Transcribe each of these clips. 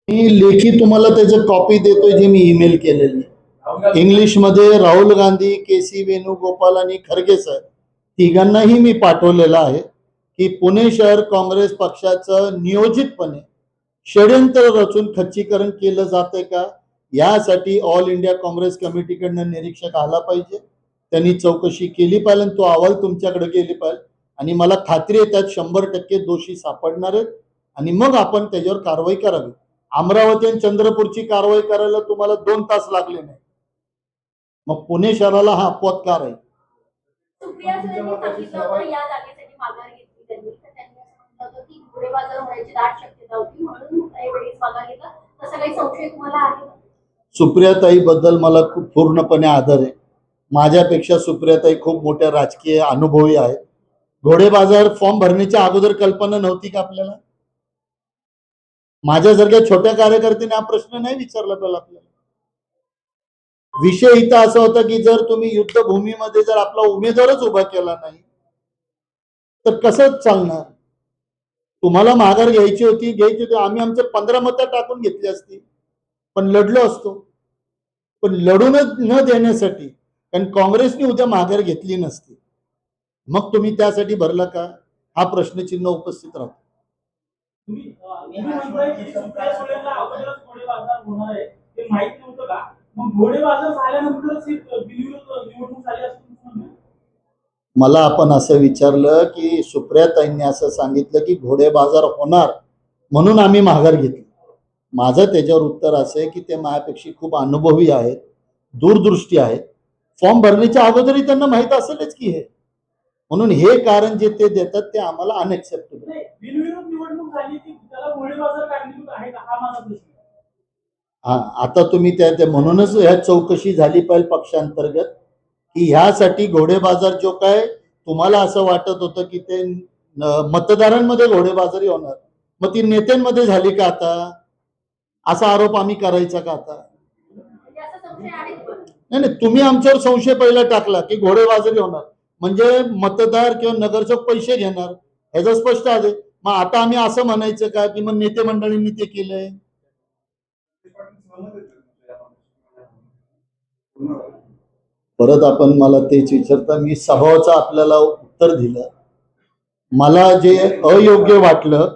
मी लेखी तुम्हाला त्याचं कॉपी देतोय जे मी ईमेल केलेली. इंग्लिशमध्ये राहुल गांधी, के.सी. वेणुगोपाल आणि खरगे सर तिघांनाही मी पाठवलेलं आहे की पुणे शहर काँग्रेस पक्षाचं नियोजितपणे षड्यंत्र रचून खच्चीकरण केलं जातंय का, यासाठी ऑल इंडिया काँग्रेस कमिटीकडनं निरीक्षक आला पाहिजे. त्यांनी चौकशी केली पाहिजे आणि तो अहवाल तुमच्याकडे गेली पाहिजे आणि मला खात्री आहे त्यात 100% दोषी सापडणार आहेत आणि मग आपण त्याच्यावर कारवाई करावी. अमरावती आणि चंद्रपूरची कारवाई करायला तुम्हाला 2 तास लागले नाही, मग पुणे शहराला हा अपवाद का राहील? सुप्रिया सुळेंनी सांगितलं होतं या जागेसाठी माघार घेतली त्यांनी, तर त्यांनी असं म्हटलं होतं की घोडेबाजार होण्याची दाट शक्यता होती म्हणून वेळेस माघार घेतला. तसा काही संशय तुम्हाला आहे? सुप्रियाताई बद्दल मला खूप पूर्णपणे आदर आहे. माझ्यापेक्षा सुप्रियाताई खूप मोठ्या राजकीय अनुभवी आहेत. घोडेबाजार फॉर्म भरण्याच्या अगोदर कल्पना नव्हती का आपल्याला? माझ्यासारख्या छोट्या कार्यकर्त्याने हा प्रश्न नाही विचारला पाहिजे आपल्याला. विषय इथं असा होता की जर तुम्ही युद्धभूमीमध्ये जर आपला उमेदवारच उभा केला नाही तर कसं चालणार? तुम्हाला माघार घ्यायची होती, आम्ही आमचे 15 मतं टाकून घेतली असती, पण लढलो असतो. पण लढूनच न देण्यासाठी, कारण काँग्रेसने उद्या माघार घेतली नसती, मग तुम्ही त्यासाठी भरला का, हा प्रश्नचिन्ह उपस्थित राहतो. मला आपण असं विचारलं की सुप्रियाताईंनी असं सांगितलं की घोडेबाजार होणार म्हणून आम्ही माघार घेतली. माझं त्याच्यावर उत्तर असं आहे की ते माझ्यापेक्षा खूप अनुभवी आहेत, दूरदृष्टी आहेत. फॉर्म भरण्याच्या अगोदरही त्यांना माहित असेलच की हे, म्हणून हे कारण जे ते देतात ते आम्हाला अनएक्सेप्टेबल. हा, आता तुम्ही त्या म्हणूनच ह्या चौकशी झाली पाहिजे पक्षांतर्गत की ह्यासाठी घोडेबाजार जो काय तुम्हाला असं वाटत होतं की ते मतदारांमध्ये घोडेबाजारी होणार, मग ती नेत्यांमध्ये झाली का आता? असा आरोप आम्ही करायचा का आता? नाही नाही, तुम्ही आमच्यावर संशय पहिला टाकला की घोडेबाजारी होणार म्हणजे मतदार किंवा नगरसेवक पैसे घेणार, ह्याचं स्पष्ट आहे. मग आता आम्ही असं म्हणायचं का की मग नेते मंडळींनी ते केलंय? परत आपण मला तेच विचारता, मी स्वभावाचं आपल्याला उत्तर दिलं. मला जे अयोग्य वाटलं,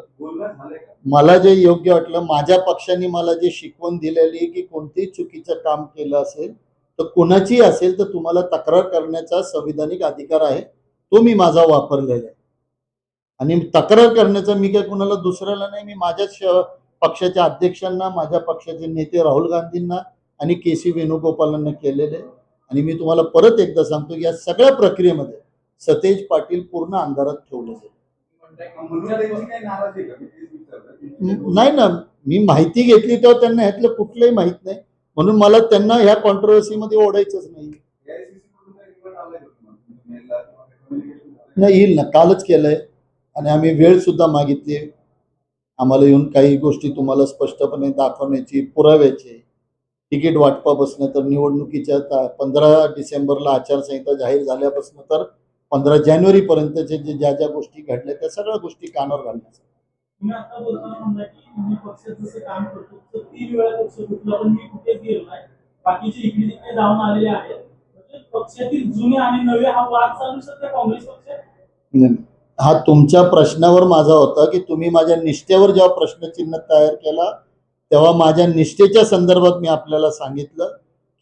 मला जे योग्य वाटलं, माझ्या पक्षाने मला जे शिकवण दिलेली की कोणतेही चुकीचं काम केलं असेल तर कोणाची असेल तर तुम्हाला तक्रार करण्याचा संविधानिक अधिकार आहे, तो मी माझा वापरलेला आहे. आणि तक्रार करण्याचा मी काय कुणाला दुसऱ्याला नाही, मी माझ्याच पक्षाच्या अध्यक्षांना, माझ्या पक्षाचे नेते राहुल गांधींना आणि के.सी. वेणुगोपालांना केलेले. आणि मी तुम्हाला परत एकदा सांगतो की या सगळ्या प्रक्रियेमध्ये सतेज पाटील पूर्ण अंधारात ठेवले जाईल. नाही ना, मी माहिती घेतली तेव्हा त्यांना ह्यातलं कुठलंही माहित नाही, म्हणून मला त्यांना ह्या कॉन्ट्रोवर्सीमध्ये ओढायचंच नाही. नाही, येईल ना, कालच केलंय आणि आम्ही वेळ सुद्धा मागितली. आम्हाला येऊन काही गोष्टी तुम्हाला स्पष्टपणे दाखवण्याची, पुराव्याची. तिकीट वाटपापासून तर निवडणुकीच्या 15 डिसेंबरला आचारसंहिता जाहीर झाल्यापासून तर 15 जानेवारी पर्यंतचे जे ज्या ज्या गोष्टी घडल्या त्या सगळ्या गोष्टी कानावर घालण्याचा. तुम्ही आता बोलताना म्हणला की मी पक्षात जसं काम करतो तर 3 वेळा पक्ष फुटला पण मी कुठेच गेलो नाही, बाकीचे इकडे तिकडे जाऊन आलेले आहेत. म्हणजे पक्षातील जुने आणि नवे हा वाद चालू सध्या काँग्रेस पक्ष. हा तुमच्या प्रश्नावर माझा होता की तुम्ही माझ्या निष्ठेवर जेव्हा प्रश्नचिन्ह तयार केला तेव्हा माझ्या निष्ठेच्या संदर्भात मी आपल्याला सांगितलं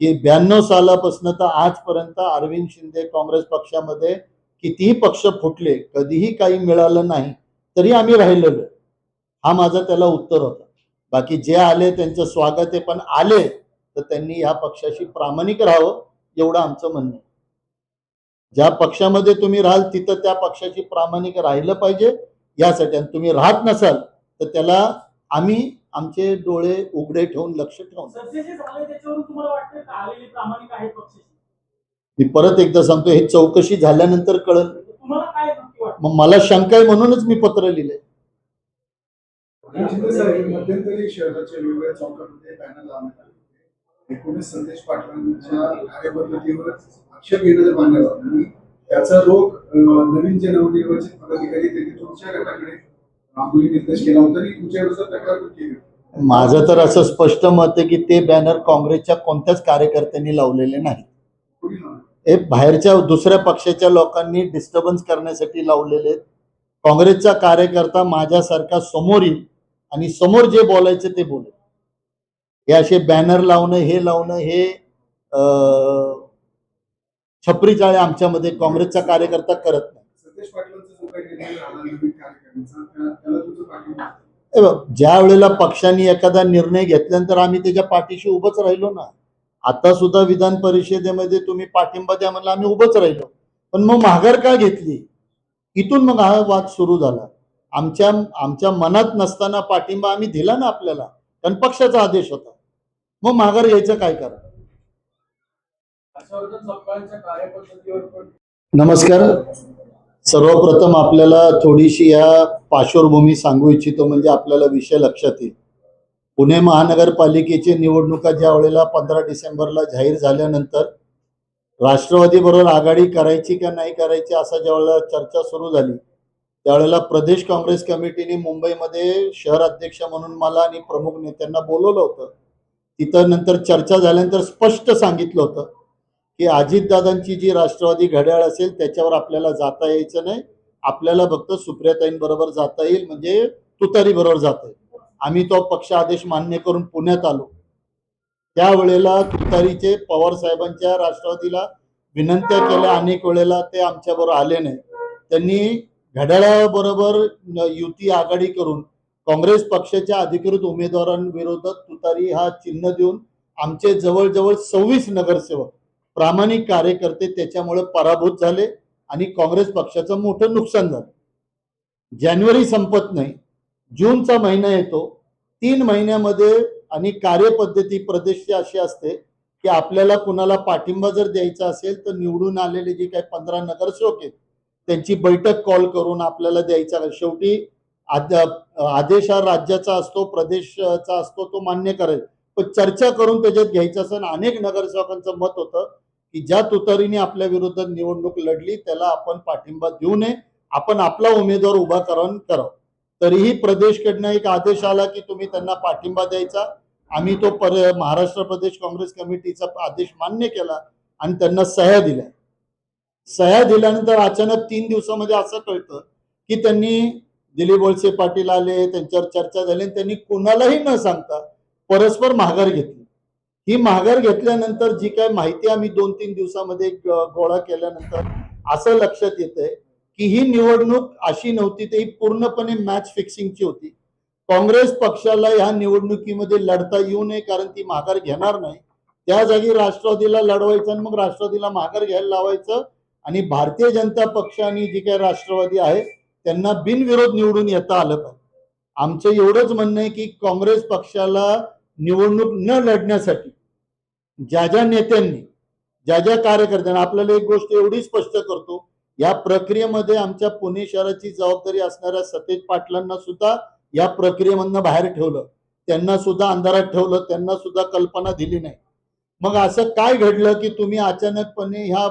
की 92 सालापासून तर आजपर्यंत अरविंद शिंदे काँग्रेस पक्षामध्ये कितीही पक्ष फुटले, कधीही काही मिळालं नाही, तरी आम्ही राहिलेलो. हा माझा त्याला उत्तर होता. बाकी जे आले त्यांचं स्वागत आहे, पण आले तर त्यांनी ह्या पक्षाशी प्रामाणिक राहावं एवढं आमचं म्हणणं आहे. ज्या पक्षामध्ये तुम्ही राहाल तिथं त्या पक्षाची प्रामाणिक राहिलं पाहिजे यासाठी, आणि तुम्ही राहत नसाल तर त्याला आम्ही आमचे डोळे उघडे ठेवून लक्ष ठेवून. मी परत एकदा सांगतो, हे चौकशी झाल्यानंतर कळलं. मग मला शंका आहे म्हणूनच मी पत्र लिहिले. मध्यंतरी शहराच्या वेगवेगळ्या चौकामध्ये बॅनर लावण्यात आले. 19 संदेश पाटलांच्या कार्यपद्धतीवरच आक्षेप घेण्याचं मान्य झालं आणि त्याचा रोग नवीन जे नवनिर्वाचित पदाधिकारी त्यांनी तुमच्या गटाकडे आंदोलन निर्देश केला होता आणि तुमच्या विरुद्ध तक्रार केली. माझं तर असं स्पष्ट मत आहे की ते बॅनर काँग्रेसच्या कोणत्याच कार्यकर्त्यांनी लावलेले नाही. कोणी लावलं? हे बाहेरच्या दुसऱ्या पक्षाच्या लोकांनी डिस्टर्बन्स करण्यासाठी लावलेले आहेत. काँग्रेसचा कार्यकर्ता माझ्यासारखा समोर येईल आणि समोर जे बोलायचं ते बोलेल. हे असे बॅनर लावणं हे छपरी चाळे आमच्यामध्ये काँग्रेसचा कार्यकर्ता करत नाही. सतेज पाटलांचा जो काही निर्णय झाला नवीन कार्यकारिणीचा त्याला तुमचं पाठिंबा आहे? हे बघ, ज्या वेळेला पक्षाने एखादा निर्णय घेतल्यानंतर आम्ही त्याच्या पाठीशी उभंच राहिलो ना. आता सुद्धा विधान परिषदेमध्ये तुम्ही पाठिंबा द्या म्हणलं, आम्ही उभंच राहिलो. पण मग माघार का घेतली? इथून मग हा वाद सुरू झाला. आमच्या मनात नसताना पाठिंबा आम्ही दिला ना आपल्याला, कारण पक्षाचा आदेश होता. मग माघार घ्यायचं काय कारण? हर्षवर्धन सपकाळच्या कार्यपद्धतीवर पण नमस्कार. सर्वप्रथम आपल्याला थोडीशी या पार्श्वभूमी सांगू इच्छितो, म्हणजे आपल्याला विषय लक्षात येईल. पुणे महानगरपालिकेची निवडणुका ज्या वेळेला 15 डिसेंबरला जाहीर झाल्यानंतर राष्ट्रवादी बरोबर आघाडी करायची का नाही करायची असा ज्या वेळेला चर्चा सुरू झाली, त्यावेळेला प्रदेश काँग्रेस कमिटीने मुंबईमध्ये शहर अध्यक्ष म्हणून मला आणि प्रमुख नेत्यांना बोलवलं होतं. तिथं नंतर चर्चा झाल्यानंतर स्पष्ट सांगितलं होतं की अजितदादांची जी राष्ट्रवादी घड्याळ असेल त्याच्यावर आपल्याला जाता यायचं नाही. आपल्याला फक्त सुप्रियाताईंबरोबर जाता येईल, म्हणजे तुतारी बरोबर जाता येईल. आम्ही तो पक्ष आदेश मान्य करून पुण्यात आलो. त्यावेळेला तुतारीचे पवार साहेबांच्या राष्ट्रवादीला विनंत्या केल्या अनेक वेळेला, ते आमच्याबरोबर आले नाही. त्यांनी घड्याळाबरोबर युती आघाडी करून काँग्रेस पक्षाच्या अधिकृत उमेदवारांविरोधात तुतारी हा चिन्ह देऊन आमचे जवळजवळ 26 नगरसेवक प्रामाणिक कार्यकर्ते त्याच्यामुळे पराभूत झाले आणि काँग्रेस पक्षाचं मोठं नुकसान झालं. जानेवारी संपत नाही, जूनचा महिना येतो. 3 महिन्यामध्ये आणि कार्यपद्धती प्रदेशची अशी असते की आपल्याला कुणाला पाठिंबा जर द्यायचा असेल तर निवडून आलेले जे काही 15 नगरसेवक आहेत त्यांची बैठक कॉल करून आपल्याला द्यायचा. शेवटी आदेश हा राज्याचा असतो, प्रदेशचा असतो, तो मान्य करेल. पण चर्चा करून त्याच्यात घ्यायचं असं अनेक नगरसेवकांचं मत होतं की ज्या तुतारीने आपल्या विरोधात निवडणूक लढली त्याला आपण पाठिंबा देऊ नये, आपण आपला उमेदवार उभा करावं. तरीही प्रदेशकडनं एक आदेश आला की तुम्ही त्यांना पाठिंबा द्यायचा. आम्ही तो महाराष्ट्र प्रदेश काँग्रेस कमिटीचा आदेश मान्य केला आणि त्यांना सह्या दिल्या. सह्या दिल्यानंतर अचानक 3 दिवसामध्ये असं कळतं की त्यांनी दिलीप वळसे पाटील आले, त्यांच्यावर चर्चा झाली आणि त्यांनी कुणालाही न सांगता परस्पर माघार घेतली. ही माघार घेतल्यानंतर जी काय माहिती आम्ही 2-3 दिवसामध्ये गोळा केल्यानंतर असं लक्षात येतंय की ही निवडणूक अशी नव्हती, ती पूर्णपणे मॅच फिक्सिंगची होती. काँग्रेस पक्षाला ह्या निवडणुकीमध्ये लढता येऊ नये, कारण ती माघार घेणार नाही. त्या जागी राष्ट्रवादीला लढवायचं आणि मग राष्ट्रवादीला माघार घ्यायला लावायचं आणि भारतीय जनता पक्ष आणि जी काही राष्ट्रवादी आहे त्यांना बिनविरोध निवडून येता आलं पाहिजे. आमचं एवढंच म्हणणं आहे की काँग्रेस पक्षाला निवडणूक न लढण्यासाठी ज्या नेत्यांनी ज्या कार्यकर्त्यांना, आपल्याला एक गोष्ट एवढी स्पष्ट करतो, या प्रक्रियेमध्ये आमच्या पुणे शहराची जबाबदारी असणाऱ्या सतेज पाटलांना सुद्धा या प्रक्रियेमधनं बाहेर ठेवलं, त्यांना सुद्धा अंधारात ठेवलं, त्यांना सुद्धा कल्पना दिली नाही. मग असं काय घडलं की तुम्ही अचानकपणे ह्या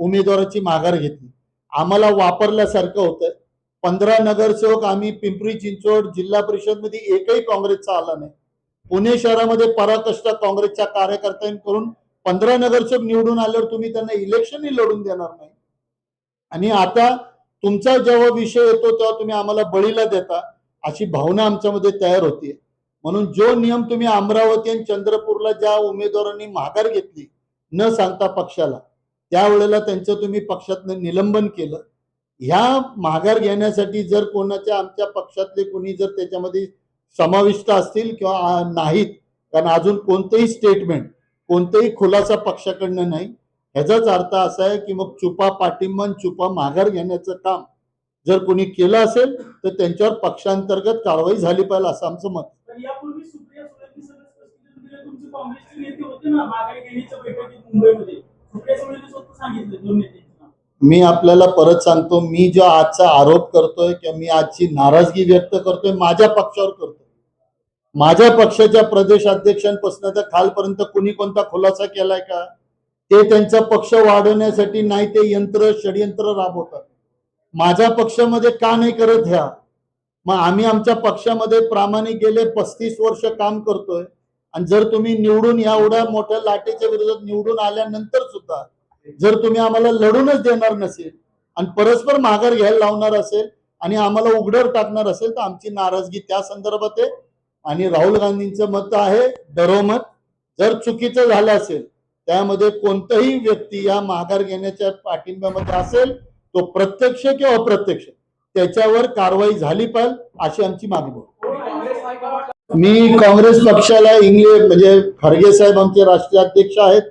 उमेदवाराची माघार घेतली? आम्हाला वापरल्यासारखं होतं. 15 नगरसेवक आम्ही पिंपरी चिंचवड जिल्हा परिषद मध्ये एकही काँग्रेसचा आला नाही. पुणे शहरामध्ये पराकष्ट काँग्रेसच्या कार्यकर्त्यांकडून 15 नगरसेवक निवडून आल्यावर तुम्ही त्यांना इलेक्शनही लढून देणार नाही. आणि आता तुमचा जेव्हा विषय येतो तेव्हा तुम्ही आम्हाला बळीला देता, अशी भावना आमच्यामध्ये तयार होती. म्हणून जो नियम तुम्ही अमरावती आणि चंद्रपूरला ज्या उमेदवारांनी माघार घेतली न सांगता पक्षाला, त्यावेळेला त्यांचं तुम्ही पक्षातनं निलंबन केलं. ह्या माघार घेण्यासाठी जर कोणाच्या आमच्या पक्षातले कोणी जर त्याच्यामध्ये समाविष्ट असतील किंवा नाहीत, कारण अजून कोणतेही स्टेटमेंट, कोणतेही खुलासा पक्षाकडनं नाही, ह्याचाच अर्थ असा आहे की मग चुपा पाठिंबा चुपा माघार घेण्याचं काम जर कोणी केलं असेल तर त्यांच्यावर पक्षांतर्गत कारवाई झाली पाहिजे असं आमचं मत. तर यापूर्वी सुप्रिया सुळेंनी सगळं स्पष्टीकरण दिलं. तुमचे काँग्रेसचे नेते होते ना माघारी घेण्याच्या बैठकीत मुंबईमध्ये, सुप्रिया सुळेंनी स्वतः सांगितलं 2 नेत्यांची नाव. मी आपल्याला परत सांगतो, मी जो आजचा आरोप करतोय किंवा मी आजची नाराजगी व्यक्त करतोय माझ्या पक्षावर करतोय. माझ्या पक्षाच्या प्रदेश अध्यक्षांपासून तर खालपर्यंत कुणी कोणता खुलासा केलाय का? ते त्यांचा पक्ष वाढवण्यासाठी नाही ते षडयंत्र राबवतात. माझ्या पक्षामध्ये का नाही करत? ह्या मग आम्ही आमच्या पक्षामध्ये प्रामाणिक गेले 35 वर्ष काम करतोय, आणि जर तुम्ही निवडून एवढ्या मोठ्या लाटेच्या विरोधात निवडून आल्यानंतर सुद्धा जर तुम्ही आम्हाला लढूनच देणार नसेल आणि परस्पर माघार घ्यायला लावणार असेल आणि आम्हाला उघड्यावर टाकणार असेल तर आमची नाराजगी त्या संदर्भात आहे. आणि राहुल गांधींचं मत आहे डरोमत. जर चुकीचं झालं असेल त्यामध्ये कोणताही व्यक्ती या माघार घेण्याच्या पाठिंब्यामध्ये असेल तो प्रत्यक्ष किंवा अप्रत्यक्ष त्याच्यावर कारवाई झाली पाहिजे अशी आमची मागणी. मी काँग्रेस पक्षाला इंग्लिश म्हणजे खरगे साहेब आमचे राष्ट्रीय अध्यक्ष आहेत,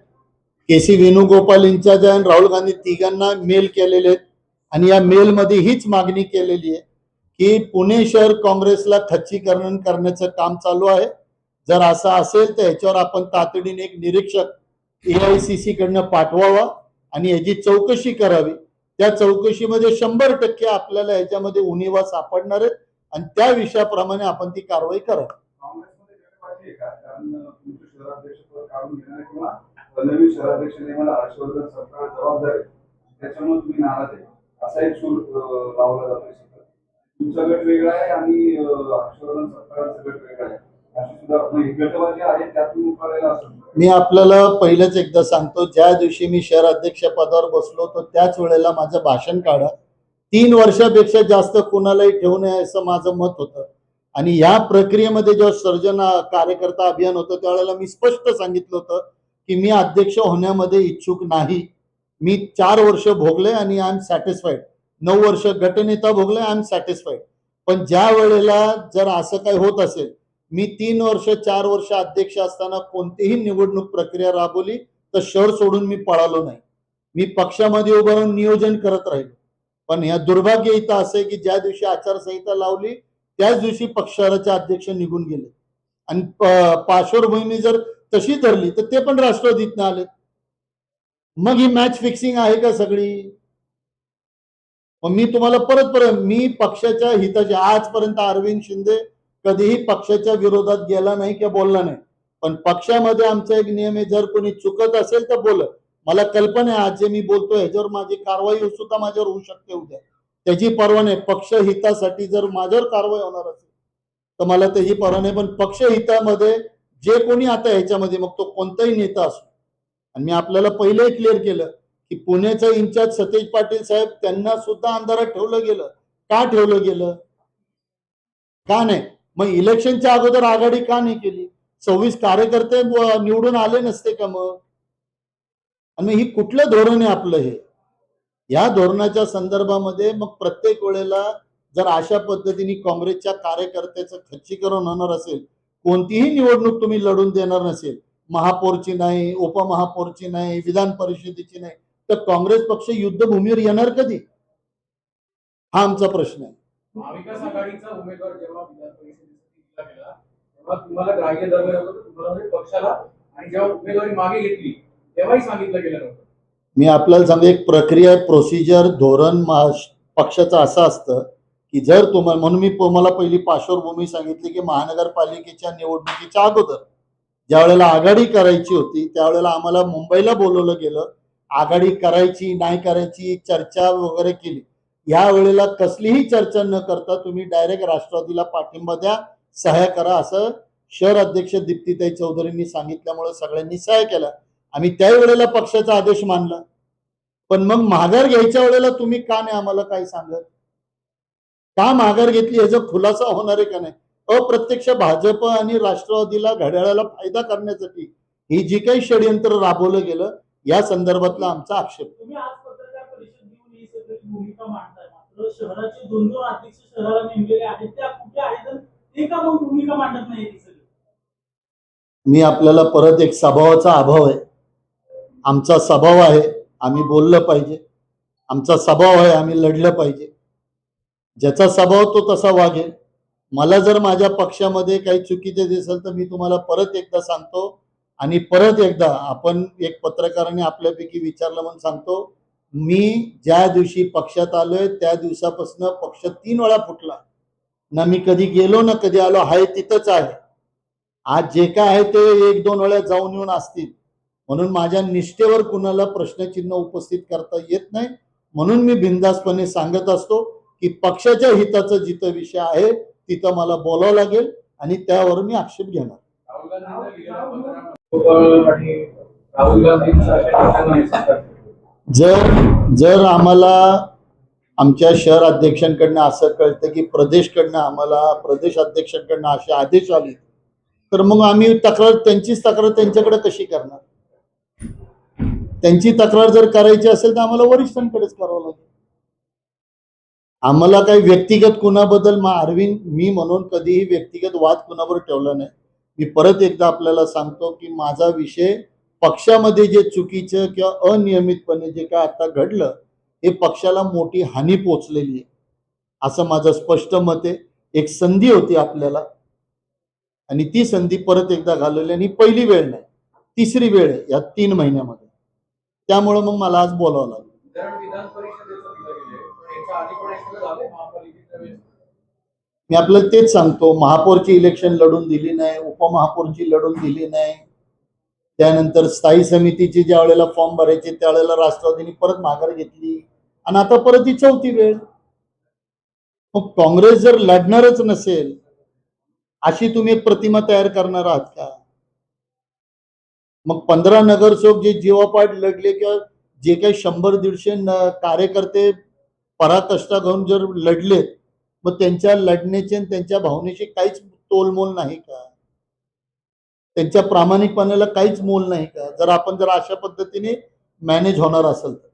के.सी. वेणुगोपाल इन्चार्ज आहे, राहुल गांधी तिघांना मेल केलेले आहेत आणि या मेलमध्ये हीच मागणी केलेली आहे की पुणे शहर काँग्रेसला खच्चीकरण करण्याचं काम चालू आहे. जर असं असेल तर याच्यावर आपण तातडीने एक निरीक्षक AICC कडनं पाठवावा आणि याची चौकशी करावी. त्या चौकशीमध्ये 100% आपल्याला याच्यामध्ये उणिवा सापडणार आहेत आणि त्या विषयाप्रमाणे आपण ती कारवाई करावी. काँग्रेसमध्ये गटबाजी आहे का? कारण तुमचं शहराध्यक्षपद काढून घेणार किंवा नवीन शहराध्यक्ष नेमाला हर्षवर्धन सरकार जबाबदार आहे त्याच्यामुळे तुम्ही नाराज आहे असा एक सूर लावला जातोय. तुमचा गट वेगळा आहे आणि हर्षवर्धन सरकारचा गट वेगळा आहे अशी सुद्धा गटबाजी आहे त्यातून उकळायला असं. मी आपल्याला पहिलंच एकदा सांगतो, ज्या दिवशी मी शहर अध्यक्ष पदावर बसलो तर त्याच वेळेला माझं भाषण काढा. 3 वर्षापेक्षा जास्त कुणालाही ठेवू नये असं माझं मत होतं. आणि या प्रक्रियेमध्ये जेव्हा सर्जन कार्यकर्ता अभियान होतं त्यावेळेला मी स्पष्ट सांगितलं होतं की मी अध्यक्ष होण्यामध्ये इच्छुक नाही. मी 4 वर्ष भोगले आणि आय एम सॅटिस्फाईड. 9 वर्ष गटनेता भोगले, आय एम सॅटिस्फाईड. पण ज्या वेळेला जर असं काही होत असेल, मी 3 वर्ष 4 वर्ष अध्यक्ष असताना कोणतीही निवडणूक प्रक्रिया राबवली तर शहर सोडून मी पळालो नाही. मी पक्षामध्ये उभं राहून नियोजन करत राहिलो. पण या दुर्भाग्य इथं असं आहे की ज्या दिवशी आचारसंहिता लावली त्याच दिवशी शहराचे अध्यक्ष निघून गेले आणि पार्श्वभूमी जर तशी धरली तर ते पण राष्ट्रवादीतनं आले. मग ही मॅच फिक्सिंग आहे का सगळी? मग मी तुम्हाला परत मी पक्षाच्या हिताचे आजपर्यंत अरविंद शिंदे कधीही पक्षाच्या विरोधात गेला नाही किंवा बोलला नाही. पण पक्षामध्ये आमचा एक नियम आहे, जर कोणी चुकत असेल तर बोल. मला कल्पना आहे आज जे मी बोलतोय ह्याच्यावर माझी कारवाई सुद्धा माझ्यावर होऊ शकते उद्या, त्याची पर्वा नाही. पक्ष हितासाठी जर माझ्यावर कारवाई होणार असेल तर मला त्याची पर्वा नाही. पण पक्ष हितामध्ये जे कोणी आता ह्याच्यामध्ये मग तो कोणताही नेता असो, आणि मी आपल्याला पहिलेही क्लिअर केलं की पुण्याचा इन्चार्ज सतेज पाटील साहेब त्यांना सुद्धा अंधारात ठेवलं गेलं. का ठेवलं गेलं? का नाही? मग इलेक्शनच्या अगोदर आघाडी का नाही केली? 26 कार्यकर्ते निवडून आले नसते का मग? आणि ही कुठलं धोरण आहे आपलं हे? या धोरणाच्या संदर्भामध्ये मग प्रत्येक वेळेला जर अशा पद्धतीने काँग्रेसच्या कार्यकर्त्याचं खच्चीकरण होणार असेल, कोणतीही निवडणूक तुम्ही लढून देणार नसेल, महापौरची नाही, उपमहापौरची नाही, विधान परिषदेची नाही, तर काँग्रेस पक्ष युद्धभूमीवर येणार कधी? हा आमचा प्रश्न आहे. महाविकास आघाडीचा उमेदवार जेव्हा विधान परिषदेसाठी दिला गेला तेव्हा तुम्हाला ग्राह्य धरलं नव्हतं, तुम्हाला म्हणजे पक्षाला, आणि जेव्हा उमेदवारी मागे घेतली तेव्हाही सांगितलं गेलं नव्हतं. मी आपल्याला सांगतो, एक प्रक्रिया, प्रोसिजर, धोरण पक्षाचं असं असतं की जर तुम्हाला, म्हणून मी तुम्हाला पहिली पार्श्वभूमी सांगितली की महानगरपालिकेच्या निवडणुकीच्या अगोदर ज्या वेळेला आघाडी करायची होती त्यावेळेला आम्हाला मुंबईला बोलवलं गेलं. आघाडी करायची नाही करायची चर्चा वगैरे केली. या वेळेला कसलीही चर्चा न करता तुम्ही डायरेक्ट राष्ट्रवादीला पाठिंबा द्या, सह्या करा असं शहर अध्यक्ष दीप्तीताई चौधरींनी सांगितल्यामुळे सगळ्यांनी सह्या केल्या. आम्ही त्यावेळेला पक्षाचा आदेश मानला. पण मग माघार घ्यायच्या वेळेला तुम्ही का नाही आम्हाला काही सांगत? का माघार घेतली याचा खुलासा होणार आहे का नाही? अप्रत्यक्ष भाजप आणि राष्ट्रवादीला घड्याळाला फायदा करण्यासाठी ही जी काही षडयंत्र राबवलं गेलं या संदर्भातला आमचा आक्षेप. तुम्ही आज पत्रकार परिषद घेऊन ही सगळी भूमिका मांडताय, मात्र शहराचे 2 अध्यक्ष शहराला नेमलेले आहेत, त्या कुठे आहेत? ते का मग भूमिका मांडत नाही? मी आपल्याला परत एक स्वभावाचा अभाव आहे. आमचा स्वभाव आहे आम्ही बोललं पाहिजे, आमचा स्वभाव आहे आम्ही लढलं पाहिजे. ज्याचा स्वभाव तो तसा वागेल. मला जर माझ्या पक्षामध्ये काही चुकीचे दिसेल तर मी तुम्हाला परत एकदा सांगतो, आणि परत एकदा आपण एक पत्रकाराने आपल्यापैकी विचारलं म्हणून सांगतो, मी ज्या दिवशी पक्षात आलोय त्या दिवसापासून पक्ष 3 वेळा फुटला ना. मी कधी गेलो ना कधी आलो, आहे तिथंच आहे. आज जे काय आहे ते 1-2 वेळा जाऊन येऊन असतील. म्हणून माझ्या निष्ठेवर कुणाला प्रश्नचिन्ह उपस्थित करता येत नाही. म्हणून मी बिनधास्तपणे सांगत असतो की पक्षाच्या हिताचा जिथं विषय आहे तिथं मला बोलावं लागेल आणि त्यावर मी आक्षेप घेणार. राहुल गांधींचा अशा नेत्यांना हे सांगतात. जर आम्हाला आमच्या शहर अध्यक्षांकडनं असं कळतं की प्रदेशकडनं आम्हाला प्रदेश अध्यक्षांकडनं असे आदेश आले तर मग आम्ही त्यांचीच तक्रार त्यांच्याकडे कशी करणार? त्यांची तक्रार जर करायची असेल तर आम्हाला वरिष्ठांकडेच करावं लागेल. आम्हाला काही व्यक्तिगत कुणाबद्दल अरविंद मी म्हणून कधीही व्यक्तिगत वाद कुणावर ठेवला नाही. मी परत एकदा आपल्याला सांगतो की माझा विषय पक्षामध्ये जे चुकीचं किंवा अनियमितपणे जे काय आता घडलं हे पक्षाला मोठी हानी पोचलेली आहे असं माझं स्पष्ट मत आहे. एक संधी होती आपल्याला आणि ती संधी परत एकदा घालवली आणि पहिली वेळ नाही, तिसरी वेळ आहे या 3 महिन्यामध्ये. त्यामुळे मग मला आज बोलावं लागलं. कारण विधान परिषदेचं दिलं गेलंय, पण याच्या आधी पण एखादं झालंय महापालिकेच्या वेळेस. मी आपल्याला तेच सांगतो, महापौरची इलेक्शन लढून दिली नाही, उपमहापौरची लढून दिली नाही. त्यानंतर स्थायी समितीची ज्या वेळेला फॉर्म भरायचे त्यावेळेला राष्ट्रवादीने परत माघार घेतली आणि आता परत ही 4थी वेळ. मग काँग्रेस जर लढणारच नसेल अशी तुम्ही एक प्रतिमा तयार करणार आहात का? मग 15 नगरसेवक जे जीवापाड लढले किंवा जे काही 100-150 कार्यकर्ते पराकष्टा घेऊन जर लढलेत मग त्यांच्या लढण्याचे आणि त्यांच्या भावनेचे काहीच तोलमोल नाही का? त्यांच्या प्रामाणिकपणाला काहीच मोल नाही का? जर आपण अशा पद्धतीने मॅनेज होणार असेल तर